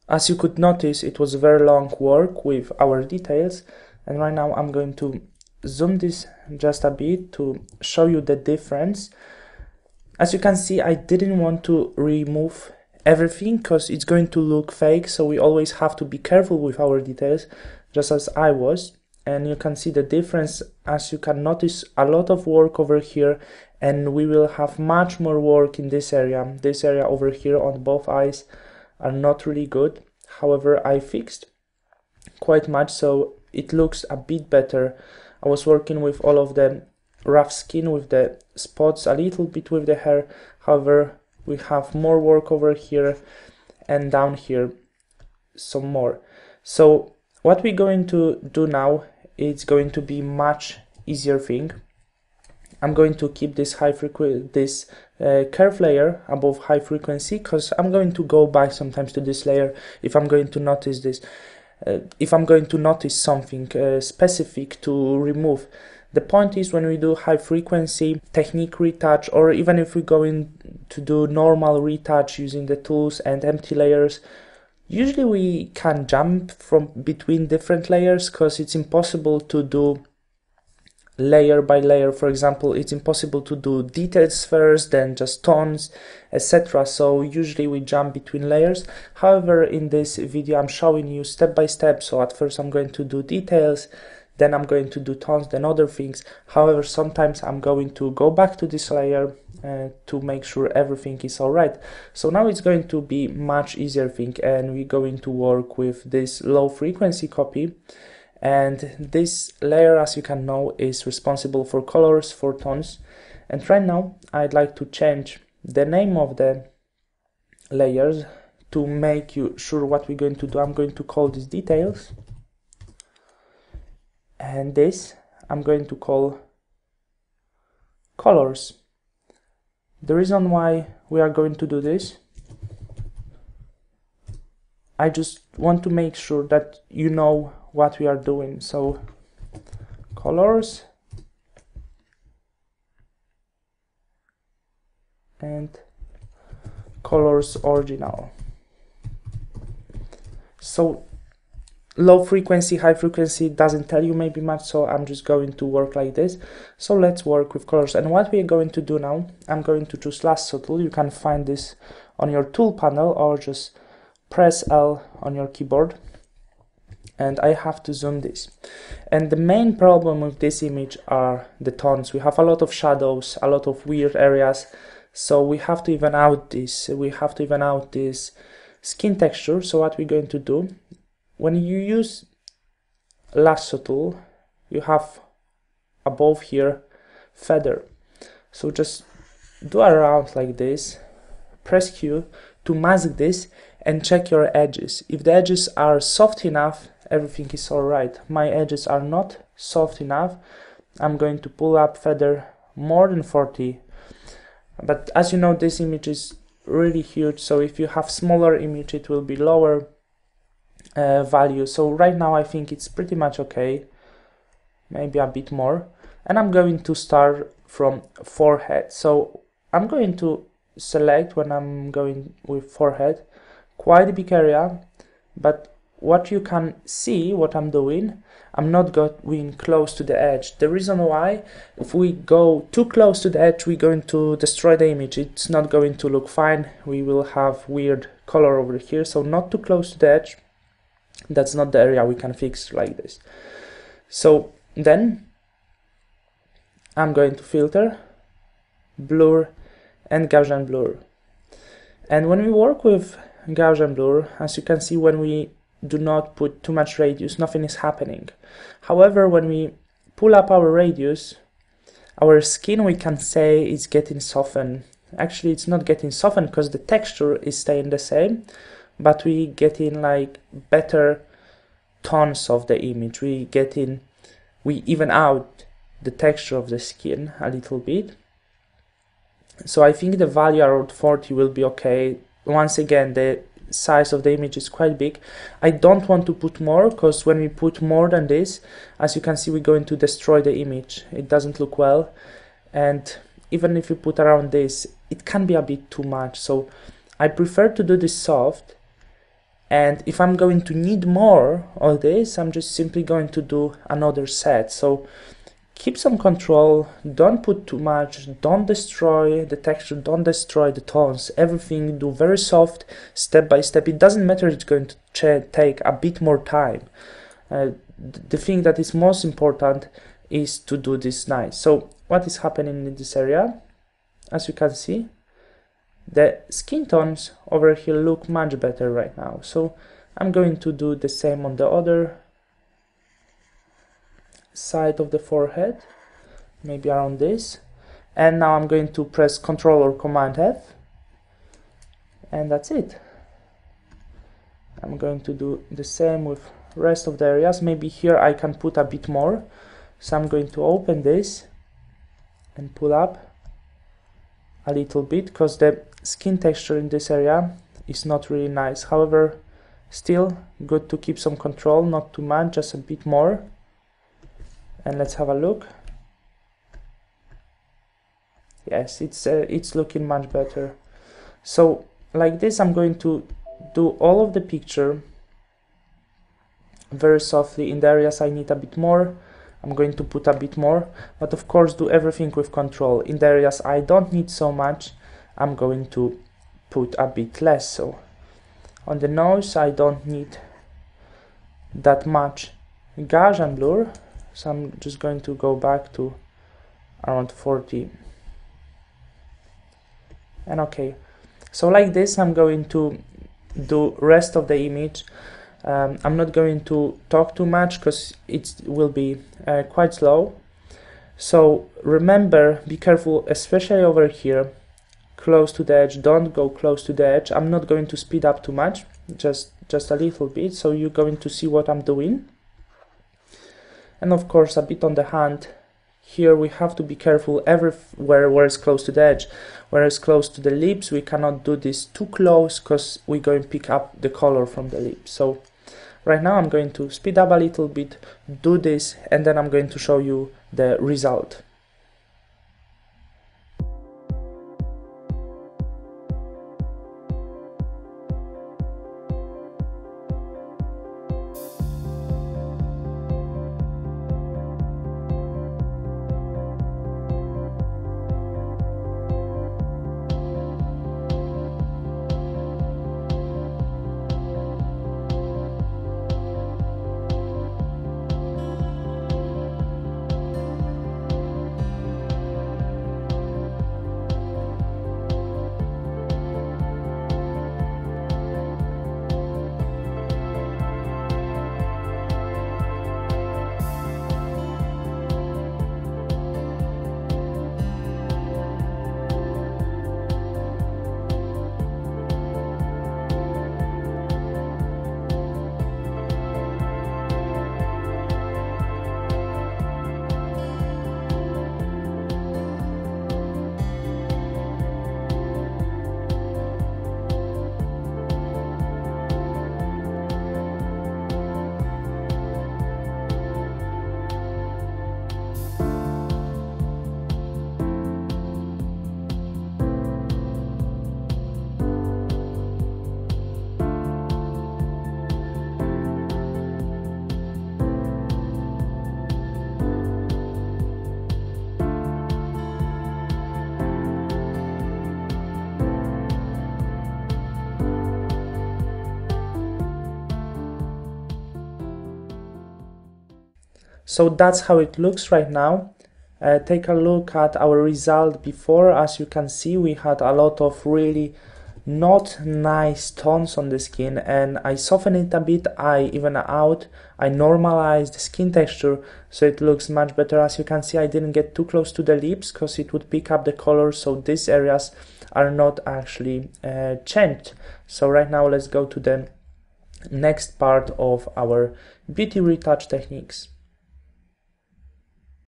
As you could notice, it was very long work with our details, and right now I'm going to zoom this just a bit to show you the difference. As you can see, I didn't want to remove everything because it's going to look fake, so we always have to be careful with our details, just as I was. And you can see the difference. As you can notice, a lot of work over here, and we will have much more work in this area. This area over here on both eyes are not really good. However, I fixed quite much, so it looks a bit better. I was working with all of the rough skin with the spots, a little bit with the hair. However, we have more work over here and down here some more. So what we're going to do now, it's going to be much easier thing. I'm going to keep this curve layer above high frequency, because I'm going to go back sometimes to this layer if I'm going to notice this. If I'm going to notice something specific to remove. The point is, when we do high frequency technique retouch, or even if we're going to do normal retouch using the tools and empty layers, usually we can jump from between different layers, because it's impossible to do layer by layer. For example, it's impossible to do details first, then just tones, etc. So usually we jump between layers. However, in this video I'm showing you step by step. So at first I'm going to do details, then I'm going to do tones, then other things. However, sometimes I'm going to go back to this layer to make sure everything is alright. So now it's going to be much easier thing, and we're going to work with this low frequency copy. And this layer, as you can know, is responsible for colors, for tones. And right now I'd like to change the name of the layers to make you sure what we're going to do. I'm going to call this details, and this I'm going to call colors. The reason why we are going to do this, I just want to make sure that you know what we are doing. So colors and colors original. So low frequency, high frequency doesn't tell you maybe much, so I'm just going to work like this. So let's work with colors. And what we're going to do now, I'm going to choose last subtle. You can find this on your tool panel, or just press L on your keyboard. And I have to zoom this. And the main problem with this image are the tones. We have a lot of shadows, a lot of weird areas, so we have to even out this. We have to even out this skin texture. So what we're going to do, when you use lasso tool, you have above here feather. So just do around like this, press Q to mask this, and check your edges. If the edges are soft enough, everything is alright. My edges are not soft enough. I'm going to pull up feather more than 40. But as you know, this image is really huge, so if you have smaller image, it will be lower value. So right now I think it's pretty much okay, maybe a bit more. And I'm going to start from forehead. So I'm going to select, when I'm going with forehead, quite a big area, but what you can see, what I'm doing, I'm not going close to the edge. The reason why, if we go too close to the edge, we're going to destroy the image. It's not going to look fine. We will have weird color over here, so not too close to the edge. That's not the area we can fix like this. So then I'm going to filter, blur, and Gaussian blur. And when we work with Gaussian blur, as you can see, when we do not put too much radius, nothing is happening. However, when we pull up our radius, our skin, we can say, is getting softened. Actually, it's not getting softened because the texture is staying the same, but we getting like better tones of the image. We even out the texture of the skin a little bit. So I think the value around 40 will be okay. Once again, the size of the image is quite big. I don't want to put more, because when we put more than this, as you can see, we're going to destroy the image. It doesn't look well. And even if you put around this, it can be a bit too much. So I prefer to do this soft And if I'm going to need more of this, I'm just simply going to do another set. So keep some control, don't put too much, don't destroy the texture, don't destroy the tones, everything do very soft, step by step. It doesn't matter, it's going to take a bit more time. The thing that is most important is to do this nice. So what is happening in this area? As you can see, the skin tones over here look much better right now. So I'm going to do the same on the other side of the forehead, maybe around this. And now I'm going to press Ctrl or Command F, and that's it. I'm going to do the same with rest of the areas. Maybe here I can put a bit more. So I'm going to open this and pull up a little bit, because the skin texture in this area is not really nice. However, still good to keep some control, not too much, just a bit more. And let's have a look. Yes, it's looking much better. So like this, I'm going to do all of the picture very softly. In the areas I need a bit more, I'm going to put a bit more, but of course do everything with control. In the areas I don't need so much, I'm going to put a bit less. So on the nose I don't need that much Gaussian blur, so I'm just going to go back to around 40. And okay, so like this I'm going to do rest of the image. I'm not going to talk too much because it will be quite slow. So remember, be careful, especially over here, close to the edge. Don't go close to the edge. I'm not going to speed up too much, just a little bit, so you're going to see what I'm doing. And of course a bit on the hand. Here we have to be careful everywhere where it's close to the edge. Where it's close to the lips, we cannot do this too close because we're going to pick up the color from the lips. So right now I'm going to speed up a little bit, do this, and then I'm going to show you the result. So that's how it looks right now. Take a look at our result before. As you can see, we had a lot of really not nice tones on the skin, and I softened it a bit, I even out, I normalized the skin texture so it looks much better. As you can see, I didn't get too close to the lips because it would pick up the color, so these areas are not actually changed. So right now let's go to the next part of our beauty retouch techniques.